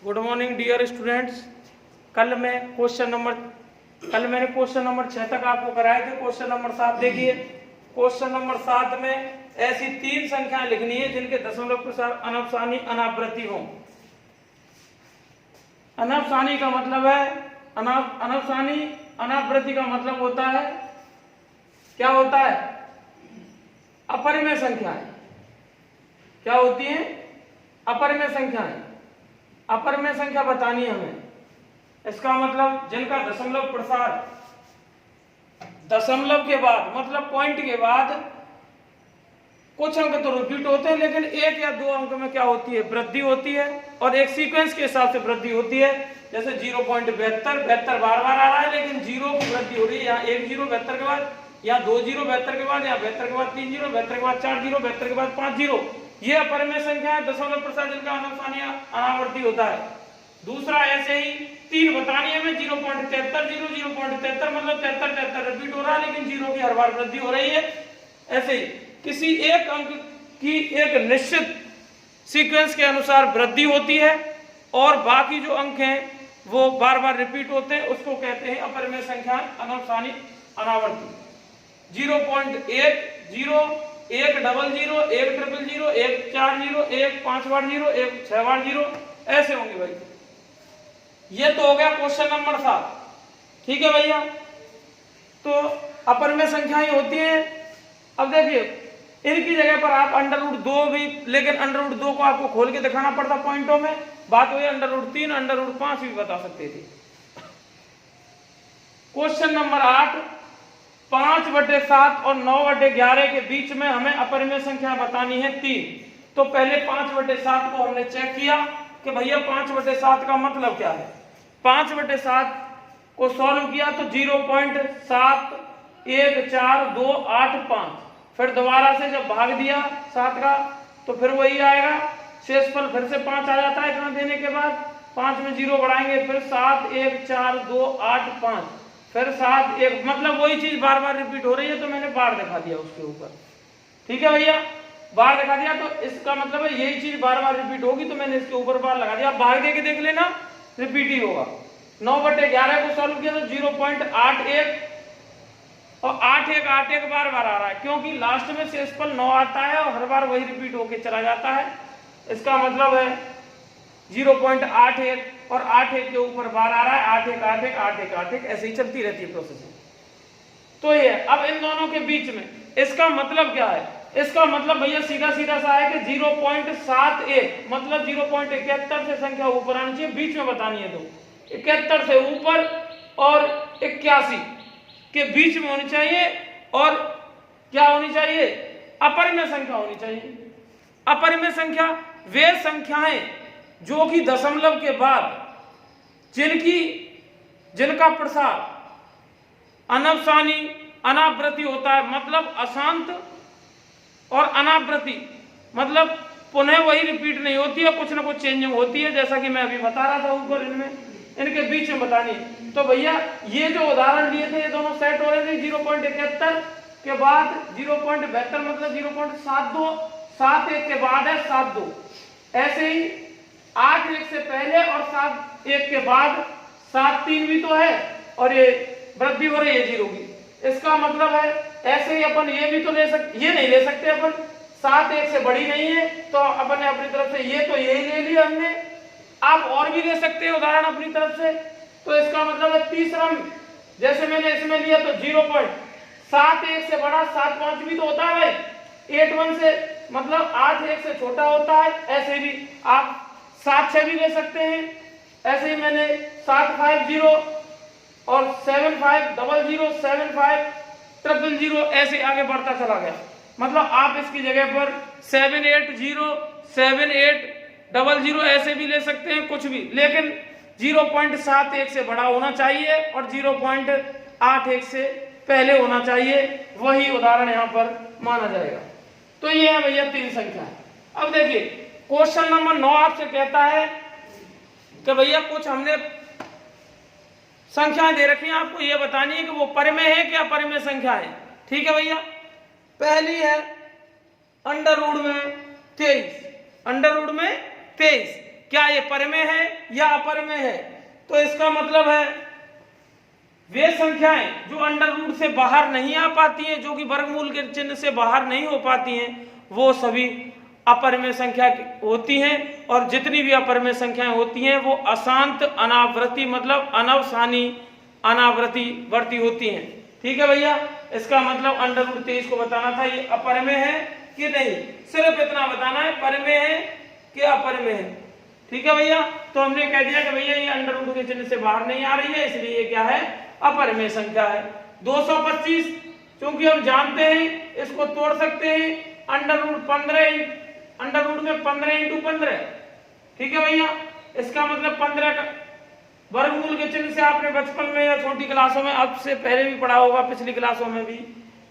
Good morning dear students. कल मैंने question number 6 तक आपको कराए थे। क्वेश्चन नंबर 7 देखिए। क्वेश्चन नंबर 7 में ऐसी 3 संख्याएं लिखनी है जिनके दशमलव के साथ अनवसानी अनावृत्ति हो। अनवसानी का मतलब है अनवसानी, अनावृत्ति का मतलब होता है, क्या होता है? अपरिमेय संख्याएं। क्या होती हैं? अपरिमेय संख्याएं। अपरिमेय संख्या बतानी है हमें। इसका मतलब जिनका दशमलव प्रसार दशमलव के बाद मतलब पॉइंट के बाद कुछ अंक तो रिपीट होते हैं, लेकिन 1 या 2 अंक में क्या होती है? वृद्धि होती है, और एक सीक्वेंस के हिसाब से वृद्धि होती है। जैसे 0.72 बार बार आ रहा है, लेकिन 0 की वृद्धि हो रही है। यहाँ 1 0 72 के बाद, यहाँ 2 0 72 के बाद, यहाँ 72 के बाद 3 0, 72 के बाद 4 0, 72 के बाद 5 0। ये अपरिमेय संख्या है, दशमलव प्रसार जिनका अनवसानी अनावर्ती होता है। दूसरा ऐसे ही 3 बतानी है हमें। 0.73 0.73 मतलब 73 रिपीट हो रहा है, लेकिन 0 की हर बार वृद्धि हो रही है। ऐसे ही किसी एक अंक की एक निश्चित सीक्वेंस के अनुसार वृद्धि होती है और बाकी जो अंक हैं वो बार बार रिपीट होते हैं, उसको कहते हैं अपरिमेय संख्या अनवसानी अनावर्ती। 0.1 0 1 00 1 000 1 40 1 5 बार 0 1 6 बार 0 ऐसे होंगे भाई। ये तो हो गया क्वेश्चन नंबर 7। ठीक है भैया, तो अपरिमेय संख्याएं होती हैं। अब देखिए इनकी जगह पर आप √2 भी, लेकिन √2 को आपको खोल के दिखाना पड़ता पॉइंटों में। बात हुई √3 √5 भी बता सकते थे। क्वेश्चन नंबर 8 5/7 और 9/11 के बीच में हमें अपरिमेय संख्या बतानी है 3। तो पहले 5/7 को हमने चेक किया कि भैया 5/7 का मतलब क्या है। 5/7 को सॉल्व किया तो 0.714285। फिर दोबारा से जब भाग दिया 7 का तो फिर वही आएगा। शेषफल फिर से 5 आ जाता है इतना देने के बाद। 5 में 0 बढ़ाएंगे, फिर 71428 फिर 7 1 मतलब वही चीज बार बार रिपीट हो रही है, तो मैंने बार दिखा दिया उसके ऊपर। ठीक है भैया, बार दिखा दिया तो इसका मतलब है यही चीज बार बार रिपीट होगी, तो मैंने इसके ऊपर बार लगा दिया। भाग दे के देख लेना, रिपीट ही होगा। 9/11 को सॉल्व किया तो 0.81 और 81 बार बार आ रहा है, क्योंकि लास्ट में शेषफल 9 आता है और हर बार वही रिपीट होके चला जाता है। इसका मतलब है 0.81 और 81 के ऊपर बार आ रहा है। 81 81 81 81 ऐसे ही चलती रहती है प्रोसेसिंग। तो ये अब इन दोनों के बीच में इसका मतलब क्या है? इसका मतलब भैया सीधा सीधा सा है कि 0.71 मतलब 0.71 से संख्या ऊपर आनी चाहिए, बीच में बतानी है। तो 71 से ऊपर और 81 के बीच में होनी चाहिए। और क्या होनी चाहिए? अपरिमेय संख्या होनी चाहिए। अपरिमेय संख्या वे संख्याएं जो कि दशमलव के बाद जिनका प्रसार अनवसानी अनावृत्ति होता है, मतलब अशांत और अनावृत्ति मतलब पुनः वही रिपीट नहीं होती है, कुछ ना कुछ चेंजिंग होती है, जैसा कि मैं अभी बता रहा था ऊपर। इनके बीच में बतानी है। तो भैया ये जो उदाहरण दिए थे ये दोनों सेट हो रहे थे। 0.71 के बाद 0.72 मतलब 0.72, 71 के बाद है 72। ऐसे ही 81 से पहले और 71 के बाद 73 भी तो है, और ये वृद्धि हो रही है 0 की। इसका मतलब है ऐसे ही अपन ये भी तो ले सकते, ये नहीं ले सकते अपन, 71 से बड़ी नहीं है, तो अपन ने अपनी तरफ से ये तो यही ले लिया हमने। आप और भी ले सकते हैं उदाहरण अपनी तरफ से। तो इसका मतलब है तीसरा, जैसे मैंने इसमें लिया तो 0.71 से बड़ा 75 भी तो होता है भाई। 81 से मतलब 81 से छोटा होता है। ऐसे भी आप 76 भी ले सकते हैं। ऐसे ही मैंने 750 और 7500 7500 ऐसे आगे बढ़ता चला गया। मतलब आप इसकी जगह पर 780 7800 ऐसे भी ले सकते हैं, कुछ भी, लेकिन 0.71 से बड़ा होना चाहिए और 0.81 से पहले होना चाहिए। वही उदाहरण यहाँ पर माना जाएगा। तो ये है भैया 3 संख्याएं। अब देखिए क्वेश्चन नंबर 9 आपसे कहता है कि भैया कुछ हमने संख्याएं दे रखी हैं, आपको ये बतानी है कि वो परिमेय है कि अपरिमेय संख्या है। ठीक है भैया, पहली है √23। क्या ये परमेय है या अपरमेय है? तो इसका मतलब है वे संख्याएं जो अंडर रूट से बाहर नहीं आ पाती हैं, जो कि वर्गमूल के चिन्ह से बाहर नहीं हो पाती हैं, वो सभी अपरमेय संख्या होती हैं। और जितनी भी अपरमेय संख्याएं होती हैं वो अशांत अनावृत्ति मतलब अनवसानी अनावृत्ति वर्ती होती हैं। ठीक है भैया, इसका मतलब अंडर रूट 23 को बताना था ये अपरमेय है कि नहीं, सिर्फ इतना बताना है परमेय है कि अपरमेय है। ठीक है भैया, तो हमने कह दिया कि भैया ये अंडर रूट के चिन्ह से बाहर नहीं आ रही है, इसलिए ये क्या है, अपरमेय संख्या है। 225 क्योंकि हम जानते हैं इसको तोड़ सकते हैं अंडर रूट 15, अंडर रूट में 15 × 15। ठीक है भैया, इसका मतलब 15 का वर्गमूल के चिन्ह से आपने बचपन में या छोटी क्लासों में, अब से पहले भी पढ़ा होगा, पिछली क्लासों में भी,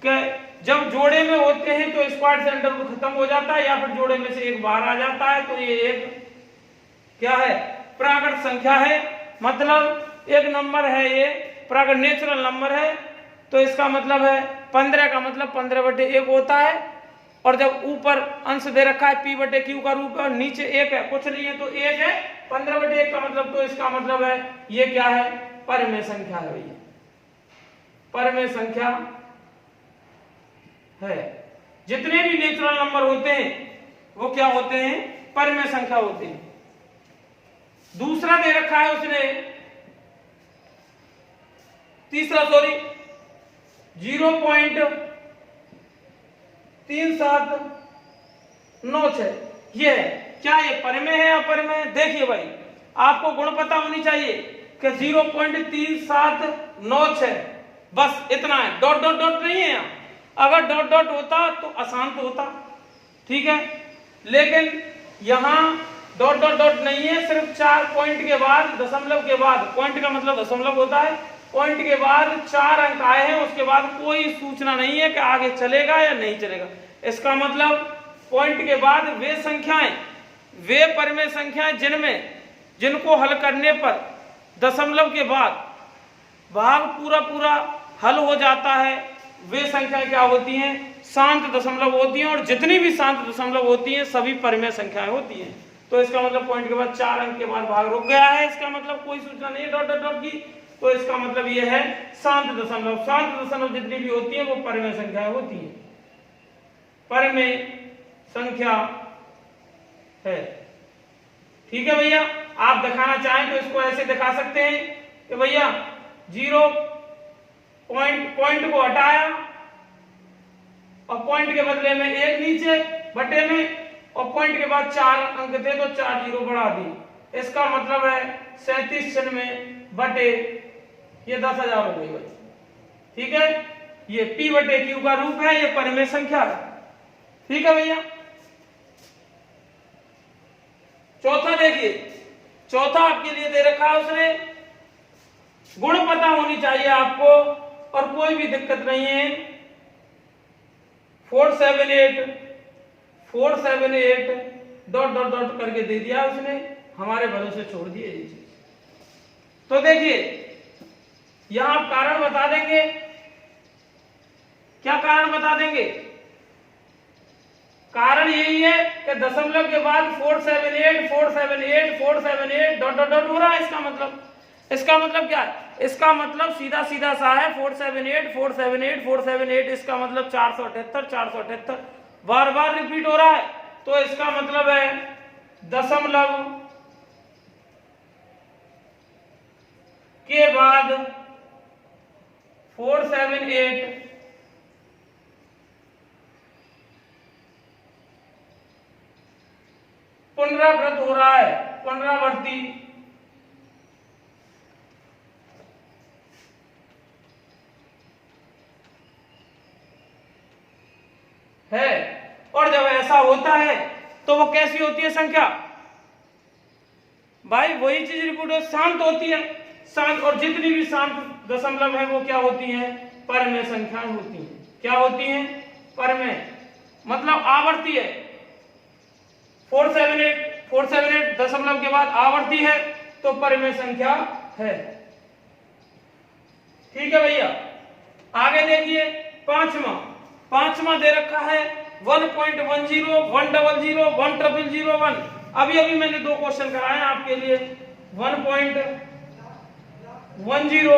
कि जब जोड़े में होते हैं तो स्क्वायर से अंडर रूट खत्म हो जाता है या फिर जोड़े में से एक बाहर आ जाता है, तो ये एक क्या है, प्राकृत संख्या है। मतलब एक नंबर है, ये प्राकृत नेचुरल नंबर है। तो इसका मतलब है 15 का मतलब 15/1 होता है, और जब ऊपर अंश दे रखा है p/q का रूप है और नीचे 1 है, कुछ नहीं है तो 1 है, 15/1 का मतलब, तो इसका मतलब है ये क्या है, परमेय संख्या है भैया, परमेय संख्या है। जितने भी नेचुरल नंबर होते हैं वो क्या होते हैं, परमेय संख्या होते हैं। दूसरा दे रखा है उसने, तीसरा 0.3796, ये है क्या, ये परमेय है अपरमेय है? देखिए भाई, आपको गुण पता होनी चाहिए कि 0.3796 बस इतना है, डॉट डॉट डॉट नहीं है यहाँ। अगर डॉट डॉट होता तो अशांत होता, ठीक है, लेकिन यहां डॉट डॉट डॉट नहीं है, सिर्फ 4 पॉइंट के बाद, दशमलव के बाद, पॉइंट का मतलब दशमलव होता है, पॉइंट के बाद 4 अंक आए हैं, उसके बाद कोई सूचना नहीं है कि आगे चलेगा या नहीं चलेगा। इसका मतलब पॉइंट के बाद वे संख्याएं, वे परमेय संख्याएं जिनको हल करने पर दशमलव के बाद भाग पूरा हल हो जाता है, वे संख्याएं क्या होती हैं, शांत दशमलव होती हैं। और जितनी भी शांत दशमलव होती हैं सभी परमेय संख्याएं होती हैं। तो इसका मतलब पॉइंट के बाद 4 अंक के बाद भाग रुक गया है, इसका मतलब कोई सूचना नहीं है डॉट डॉट डॉट की, तो इसका मतलब ये है शांत दशमलव। शांत दशमलव जितनी भी होती है वो परमेय संख्याएं होती है, परमेय संख्या है। ठीक है भैया, आप दिखाना चाहें तो इसको ऐसे दिखा सकते हैं कि भैया 0 पॉइंट को हटाया और पॉइंट के बदले में 1 नीचे बटे में, और पॉइंट के बाद 4 अंक थे तो 4 जीरो बढ़ा दी। इसका मतलब है 3796 बटे ये 10,000 हो गई भाई। ठीक है, ये p/q का रूप है, ये परमेय संख्या है। ठीक है भैया, चौथा देखिए, चौथा आपके लिए दे रखा है उसने, गुण पता होनी चाहिए आपको और कोई भी दिक्कत नहीं है। 478 डॉट डॉट डॉट करके दे दिया उसने, हमारे भरोसे छोड़ दिए ये चीज। तो देखिए यहां आप कारण बता देंगे, क्या कारण बता देंगे? कारण यही है कि दशमलव के बाद 478 डॉट डॉट डॉट हो रहा है। इसका मतलब क्या है? इसका मतलब सीधा सा है 478 इसका मतलब 478 बार रिपीट हो रहा है। तो इसका मतलब है दशमलव के बाद 478 पुनरावृत हो रहा है, पुनरावृत्ति है। और जब ऐसा होता है तो वो कैसी होती है संख्या? भाई वही चीज रिपीट हो, शांत होती है, शांत। और जितनी भी शांत दशमलव है वो क्या होती हैं? परमेय संख्याएं होती हैं। क्या होती हैं? परमेय मतलब आवर्ती है। 478 दशमलव के बाद आवर्ती है तो परमेय संख्या है। ठीक है भैया, आगे देखिए पांचवा दे रखा है 1.10 100 1000 1000 1। अभी अभी मैंने 2 क्वेश्चन कराए हैं आपके लिए, 1.10, 100,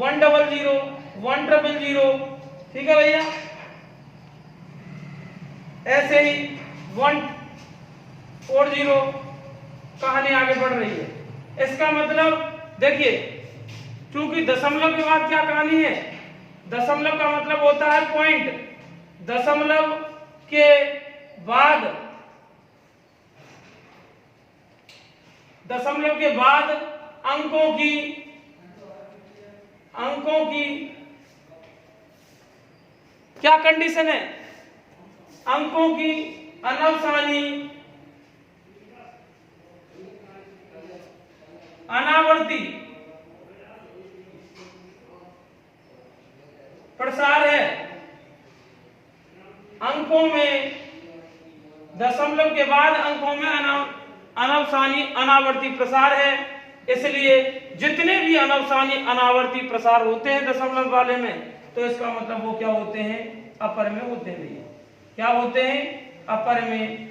100, ठीक है भैया। ऐसे ही 140 कहानी आगे बढ़ रही है। इसका मतलब देखिए, चूंकि दशमलव के बाद क्या कहानी है, दशमलव का मतलब होता है पॉइंट, दशमलव के बाद, दशमलव के बाद अंकों की क्या कंडीशन है, अंकों की अनवसानी अनावर्ती प्रसार है। अंकों में, दशमलव के बाद अंकों में अनवसानी अनावर्ती प्रसार है, इसलिए जितने भी अनवसानी अनावर्ती प्रसार होते हैं दशमलव वाले में, तो इसका मतलब वो क्या होते हैं, अपर में होते हैं भैया। क्या होते हैं, अपर में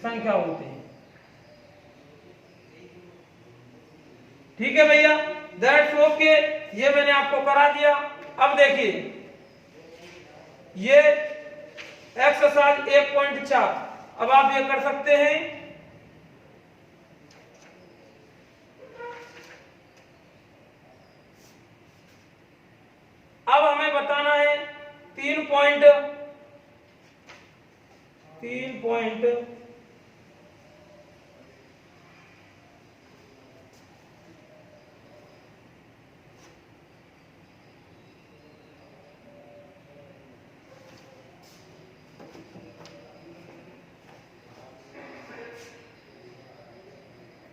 संख्या होते हैं। ठीक है भैया, दैट्स ओके, ये मैंने आपको करा दिया। अब देखिए ये एक्सरसाइज 1.4, अब आप ये कर सकते हैं। अब हमें बताना है 3.3